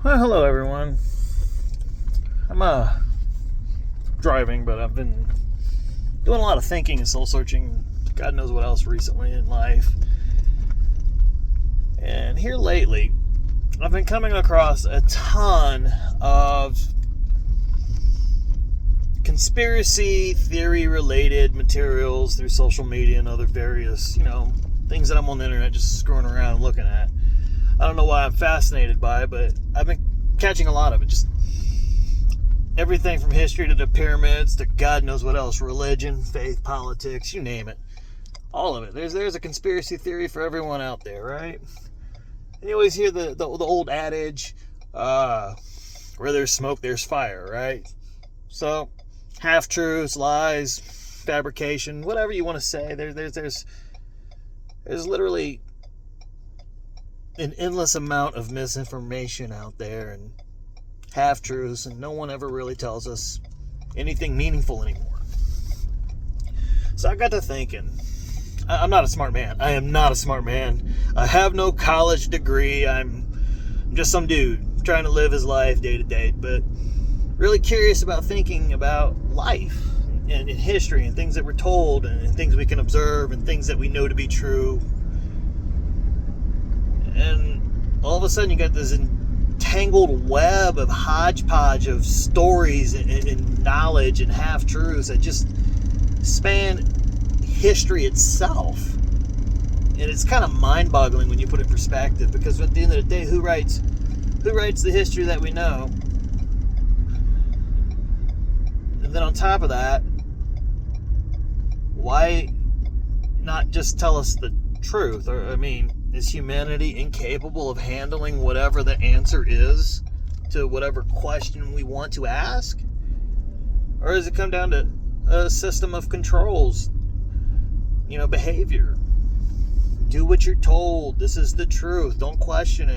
Well, hello everyone. I'm driving, but I've been doing a lot of thinking and soul searching. God knows what else recently in life. And here lately, I've been coming across a ton of conspiracy theory related materials through social media and other various, things that I'm on the internet just screwing around and looking at. I don't know why I'm fascinated by it, but I've been catching a lot of it. Just everything from history to the pyramids to God knows what else. Religion, faith, politics, you name it. All of it. There's a conspiracy theory for everyone out there, right? And you always hear the old adage, where there's smoke, there's fire, right? So, half-truths, lies, fabrication, whatever you want to say. There's literally an endless amount of misinformation out there and half-truths, and no one ever really tells us anything meaningful anymore. So I got to thinking, I'm not a smart man. I am not a smart man. I have no college degree. I'm just some dude trying to live his life day to day, but really curious about thinking about life and history and things that we're told and things we can observe and things that we know to be true. And all of a sudden you got this entangled web of hodgepodge of stories and knowledge and half-truths that just span history itself. And it's kind of mind-boggling when you put it in perspective, because at the end of the day, who writes the history that we know? And then on top of that, why not just tell us the truth? Is humanity incapable of handling whatever the answer is to whatever question we want to ask? Or does it come down to a system of controls? Behavior. Do what you're told. This is the truth. Don't question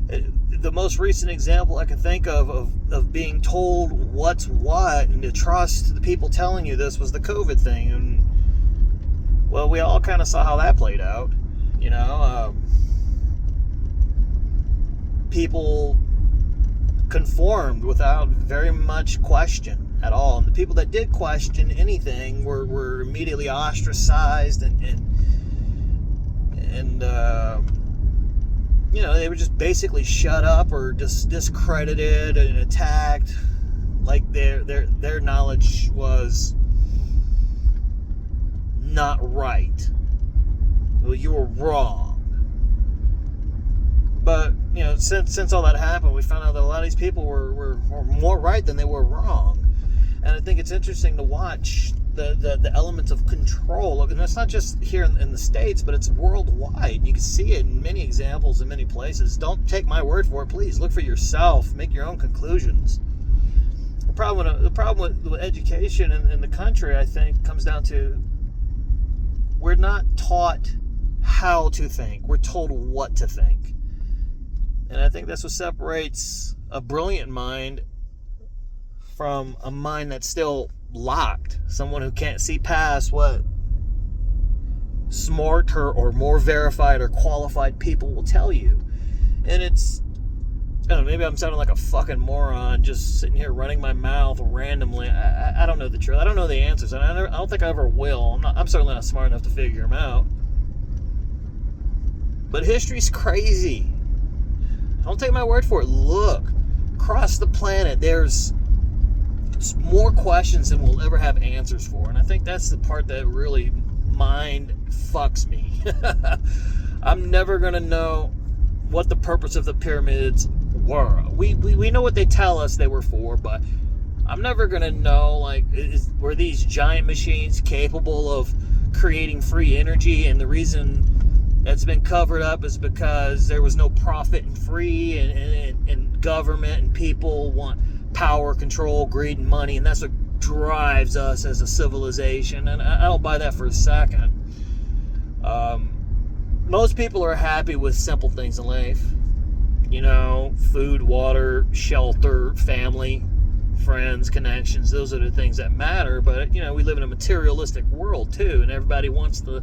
it. The most recent example I can think of being told what's what and to trust the people telling you this was the COVID thing. And, well, we all kind of saw how that played out. People conformed without very much question at all. And the people that did question anything were immediately ostracized and they were just basically shut up or just discredited and attacked like their knowledge was not right. Well, you were wrong. But, since all that happened, we found out that a lot of these people were more right than they were wrong. And I think it's interesting to watch the elements of control. And it's not just here in the States, but it's worldwide. You can see it in many examples in many places. Don't take my word for it, please. Look for yourself. Make your own conclusions. The problem with education in the country, I think, comes down to we're not taught how to think. We're told what to think. And I think that's what separates a brilliant mind from a mind that's still locked. Someone who can't see past what smarter or more verified or qualified people will tell you. And it's, I don't know, maybe I'm sounding like a fucking moron just sitting here running my mouth randomly. I don't know the truth. I don't know the answers. And I don't think I ever will. I'm certainly not smart enough to figure them out. But history's crazy. Don't take my word for it. Look, across the planet, there's more questions than we'll ever have answers for. And I think that's the part that really mind fucks me. I'm never going to know what the purpose of the pyramids were. We know what they tell us they were for, but I'm never going to know, were these giant machines capable of creating free energy? And the reason that's been covered up is because there was no profit and free, and government and people want power, control, greed, and money, and that's what drives us as a civilization. And I don't buy that for a second. Most people are happy with simple things in life. Food, water, shelter, family, friends, connections. Those are the things that matter. But, we live in a materialistic world, too, and everybody wants the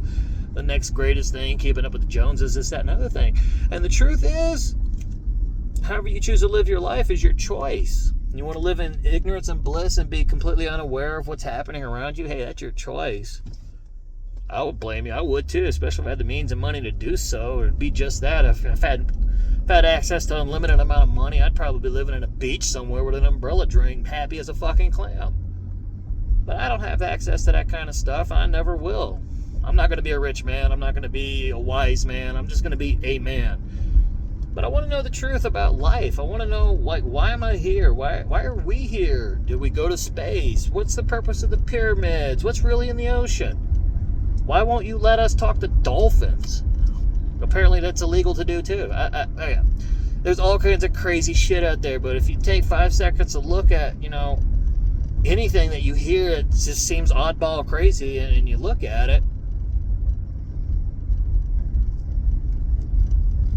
next greatest thing, keeping up with the Joneses, this, that, and other thing. And the truth is, however you choose to live your life is your choice. You want to live in ignorance and bliss and be completely unaware of what's happening around you? Hey, that's your choice. I would blame you. I would too, especially if I had the means and money to do so, or be just that. If I had access to an unlimited amount of money, I'd probably be living in a beach somewhere with an umbrella drink, happy as a fucking clam. But I don't have access to that kind of stuff. I never will. I'm not going to be a rich man. I'm not going to be a wise man. I'm just going to be a man. But I want to know the truth about life. I want to know, like, why am I here? Why are we here? Did we go to space? What's the purpose of the pyramids? What's really in the ocean? Why won't you let us talk to dolphins? Apparently that's illegal to do too. There's all kinds of crazy shit out there, but if you take 5 seconds to look at, anything that you hear, it just seems oddball crazy, and you look at it,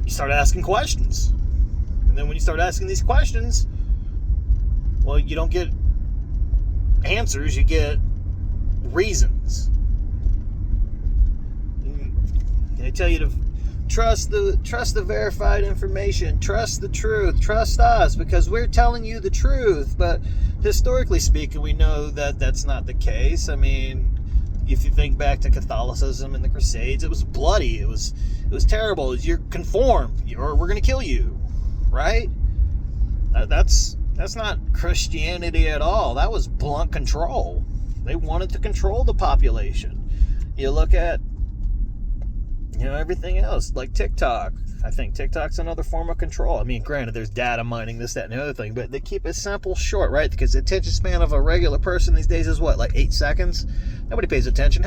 you start asking questions. And then when you start asking these questions, well, you don't get answers, you get reasons. They tell you to trust the verified information, trust the truth, trust us, because we're telling you the truth. But historically speaking, we know that that's not the case. I mean, if you think back to Catholicism and the Crusades, it was bloody. It was terrible. You're conformed, or we're going to kill you, right? That's not Christianity at all. That was blunt control. They wanted to control the population. You look at, everything else, like TikTok. I think TikTok's another form of control. I mean, granted, there's data mining, this, that, and the other thing, but they keep it simple, short, right? Because the attention span of a regular person these days is what, like 8 seconds? Nobody pays attention.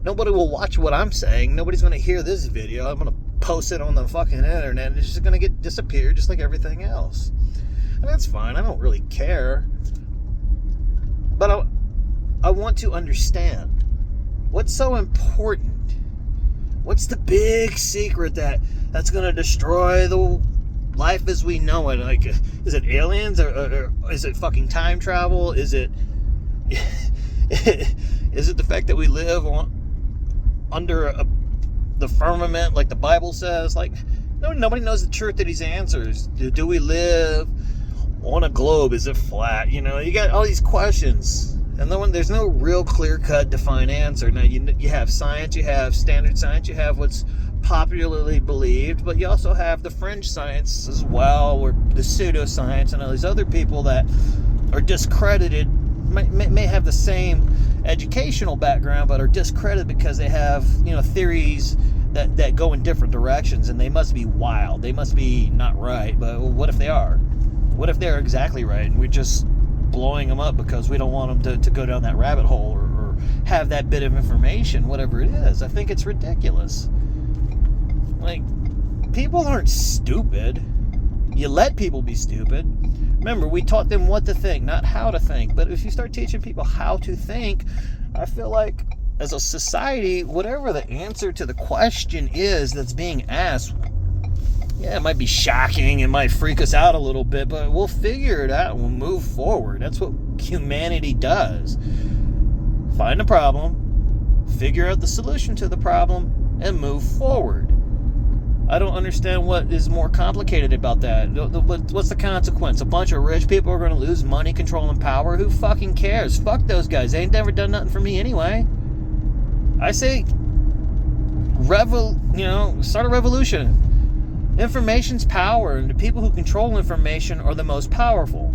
Nobody will watch what I'm saying. Nobody's going to hear this video. I'm going to post it on the fucking internet, and it's just going to disappear just like everything else. And that's fine. I don't really care. But I want to understand what's so important. What's the big secret that's going to destroy the life as we know it? Like, is it aliens, or is it fucking time travel? Is it the fact that we live under the firmament, like the Bible says? Like, nobody knows the truth to these answers. Do we live on a globe? Is it flat? You got all these questions. And there's no real clear-cut, defined answer. Now, you have science, you have standard science, you have what's popularly believed, but you also have the fringe science as well, or the pseudoscience, and all these other people that are discredited, may have the same educational background, but are discredited because they have, theories that go in different directions, and they must be wild. They must be not right, but what if they are? What if they're exactly right, and we're just blowing them up because we don't want them to go down that rabbit hole, or have that bit of information, whatever it is? I think it's ridiculous. Like, people aren't stupid. You let people be stupid. Remember, we taught them what to think, not how to think. But if you start teaching people how to think, I feel like as a society, whatever the answer to the question is that's being asked, yeah, it might be shocking, it might freak us out a little bit, but we'll figure it out and we'll move forward. That's what humanity does. Find a problem, figure out the solution to the problem, and move forward. I don't understand what is more complicated about that. What's the consequence? A bunch of rich people are going to lose money, control, and power? Who fucking cares? Fuck those guys. They ain't never done nothing for me anyway. I say, start a revolution. Information's power, and the people who control information are the most powerful.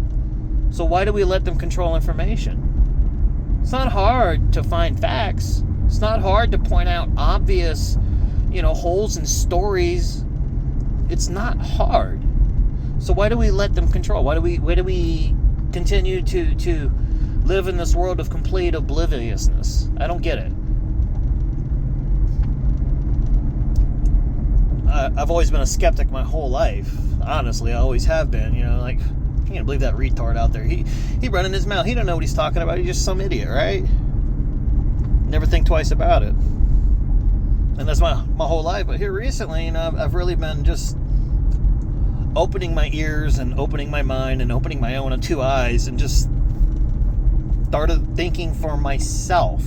So why do we let them control information? It's not hard to find facts. It's not hard to point out obvious, holes in stories. It's not hard. So why do we let them control? Why do we continue to live in this world of complete obliviousness? I don't get it. I've always been a skeptic my whole life. Honestly, I always have been. I can't believe that retard out there. He running his mouth. He don't know what he's talking about. He's just some idiot, right? Never think twice about it. And that's my whole life. But here recently, I've really been just opening my ears and opening my mind and opening my own two eyes, and just started thinking for myself.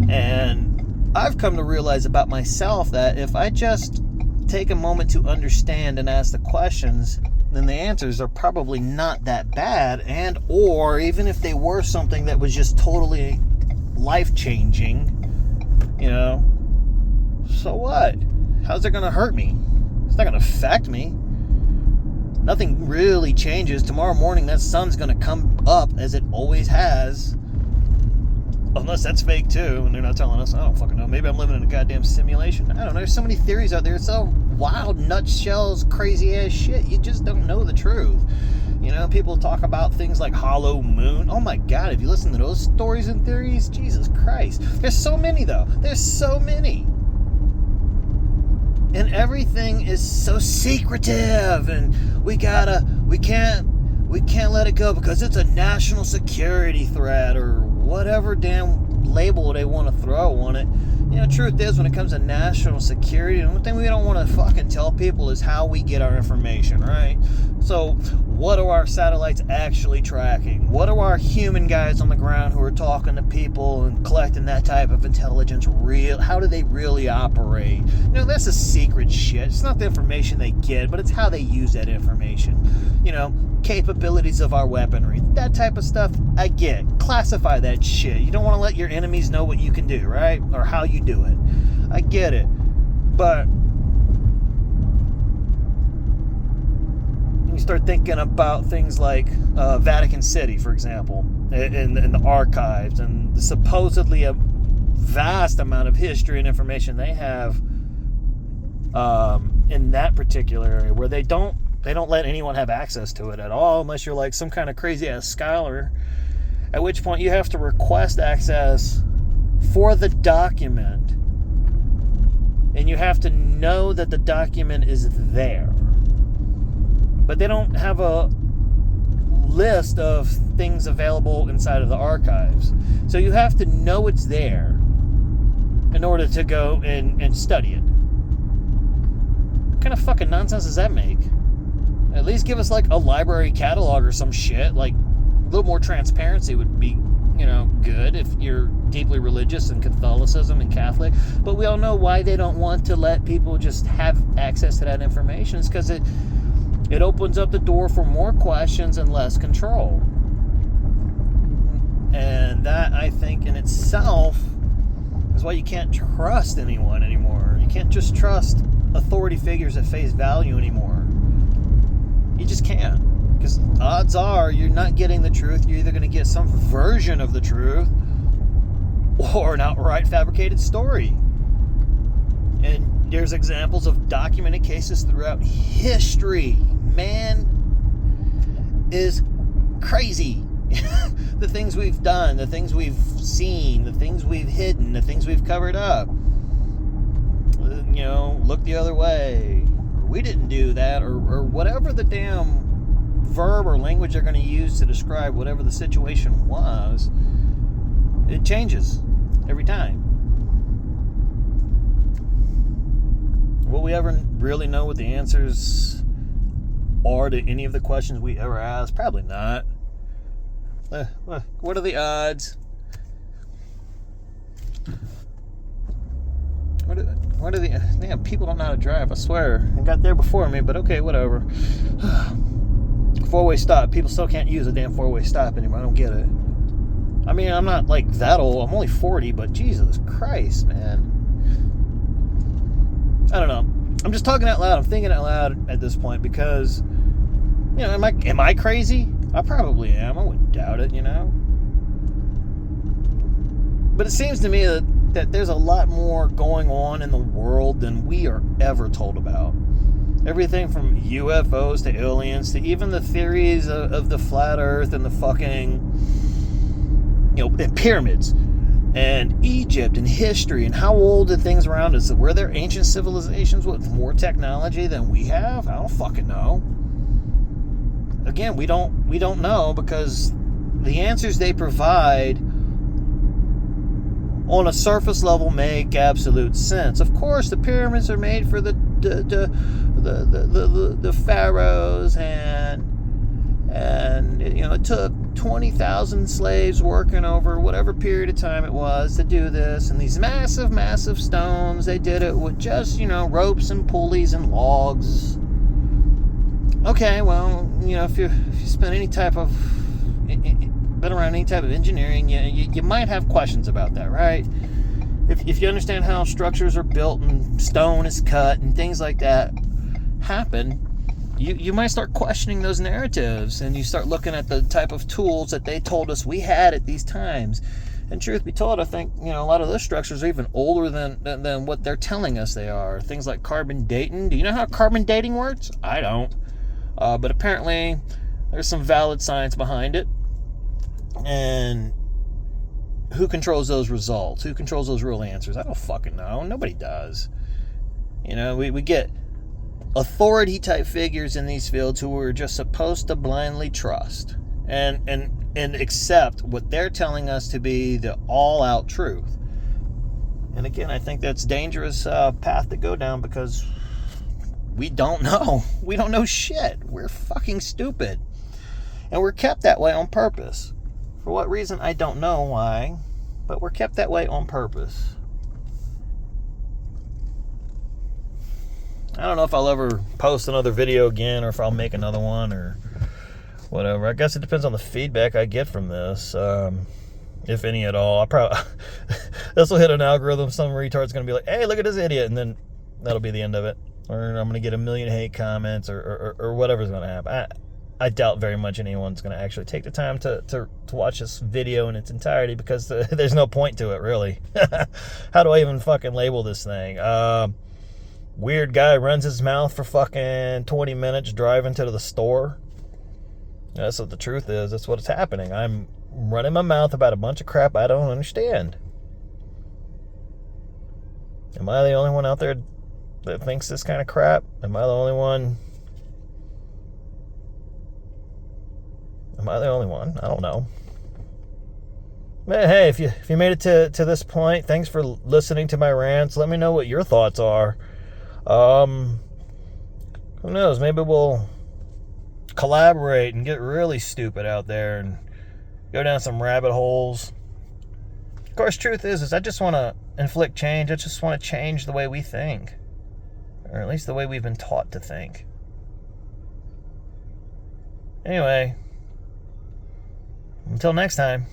And I've come to realize about myself that if I just take a moment to understand and ask the questions, then the answers are probably not that bad. And or even if they were something that was just totally life-changing, so what? How's it going to hurt me? It's not going to affect me. Nothing really changes. Tomorrow morning, that sun's going to come up as it always has. Unless that's fake too, and they're not telling us. I don't fucking know. Maybe I'm living in a goddamn simulation. I don't know. There's so many theories out there. It's so wild, nutshells, crazy ass shit. You just don't know the truth. People talk about things like hollow moon. Oh my God, if you listen to those stories and theories, Jesus Christ. There's so many though. There's so many. And everything is so secretive, and we can't let it go because it's a national security threat or whatever damn label they want to throw on it. Truth is, when it comes to national security, the one thing we don't want to fucking tell people is how we get our information, right? So, what are our satellites actually tracking? What are our human guys on the ground who are talking to people and collecting that type of intelligence how do they really operate? That's the secret shit. It's not the information they get, but it's how they use that information. Capabilities of our weaponry, that type of stuff, I get. Classify that shit. You don't want to let your enemies know what you can do, right? Or how you do it. I get it. But you start thinking about things like Vatican City, for example, in the archives, and supposedly a vast amount of history and information they have in that particular area, where they don't let anyone have access to it at all unless you're like some kind of crazy ass scholar, at which point you have to request access for the document, and you have to know that the document is there. But they don't have a list of things available inside of the archives. So you have to know it's there in order to go and study it. What kind of fucking nonsense does that make? At least give us like a library catalog or some shit. Like, a little more transparency would be, good if you're deeply religious in Catholicism and Catholic. But we all know why they don't want to let people just have access to that information. It's because it opens up the door for more questions and less control. And that, I think, in itself is why you can't trust anyone anymore. You can't just trust authority figures at face value anymore. You just can't. Because odds are you're not getting the truth. You're either going to get some version of the truth or an outright fabricated story. And there's examples of documented cases throughout history. Man is crazy. The things we've done, the things we've seen, the things we've hidden, the things we've covered up. Look the other way. We didn't do that, or whatever the damn verb or language they're going to use to describe whatever the situation was. It changes every time. Will we ever really know what the answers are to any of the questions we ever asked? Probably not. What are the odds? What are the... Damn, people don't know how to drive, I swear. They got there before me, but okay, whatever. Four-way stop. People still can't use a damn four-way stop anymore. I don't get it. I mean, I'm not like that old. I'm only 40, but Jesus Christ, man. I don't know. I'm just talking out loud. I'm thinking out loud at this point because, am I crazy? I probably am. I wouldn't doubt it, But it seems to me that there's a lot more going on in the world than we are ever told about. Everything from UFOs to aliens to even the theories of the flat earth and the fucking, and pyramids and Egypt and history and how old the things around us. Were there ancient civilizations with more technology than we have? I don't fucking know. Again, we don't know because the answers they provide on a surface level make absolute sense. Of course, the pyramids are made for the pharaohs, and it took 20,000 slaves working over whatever period of time it was to do this, and these massive, massive stones. They did it with just, ropes and pulleys and logs. Okay, well, if you spend any type of, been around any type of engineering, you might have questions about that, right? If you understand how structures are built and stone is cut and things like that happen, you might start questioning those narratives, and you start looking at the type of tools that they told us we had at these times. And truth be told, I think a lot of those structures are even older than what they're telling us they are. Things like carbon dating. Do you know how carbon dating works? I don't. But apparently there's some valid science behind it. And who controls those results? Who controls those real answers? I don't fucking know. Nobody does. We get authority type figures in these fields who we're just supposed to blindly trust and accept what they're telling us to be the all-out truth. And again, I think that's a dangerous path to go down, because we don't know. We don't know shit. We're fucking stupid. And we're kept that way on purpose. For what reason, I don't know why, but we're kept that way on purpose. I don't know if I'll ever post another video again, or if I'll make another one, or whatever. I guess it depends on the feedback I get from this, if any at all. I probably this will hit an algorithm. Some retard's gonna be like, "Hey, look at this idiot," and then that'll be the end of it. Or I'm gonna get a million hate comments, or whatever's gonna happen. I doubt very much anyone's gonna actually take the time to watch this video in its entirety, because there's no point to it, really. How do I even fucking label this thing? Weird guy runs his mouth for fucking 20 minutes driving to the store. That's what the truth is. That's what's happening. I'm running my mouth about a bunch of crap I don't understand. Am I the only one out there that thinks this kind of crap? Am I the only one? I don't know. But hey, if you made it to this point, thanks for listening to my rants. Let me know what your thoughts are. Who knows? Maybe we'll collaborate and get really stupid out there and go down some rabbit holes. Of course, truth is I just want to inflict change. I just want to change the way we think, or at least the way we've been taught to think. Anyway, until next time.